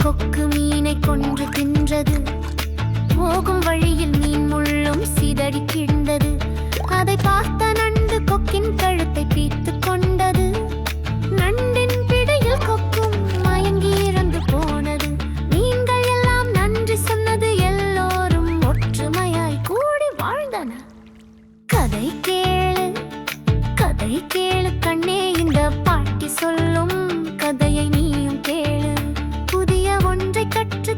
கொக்கு மீனை கொன்று தின்றது. போகும் வழியில் மீன் முள்ளும் சிதறி கிடந்தது. அதை பார்த்த நண்டு கொக்கின் கழுத்தை பீத்து கொண்டது. நண்டின் பிடியில் கொக்கும் மயங்கி இறந்து போனது. மீன்கள் எல்லாம் நன்றி சொன்னது. எல்லோரும் ஒற்றுமையாய் கூடி வாழ்ந்தன. கதை கேளு, கதை கேளு கண்ணே, இந்த பாட்டி சொல்லும் கதையை நீயும் கேளு. புதிய ஒன்றை கற்று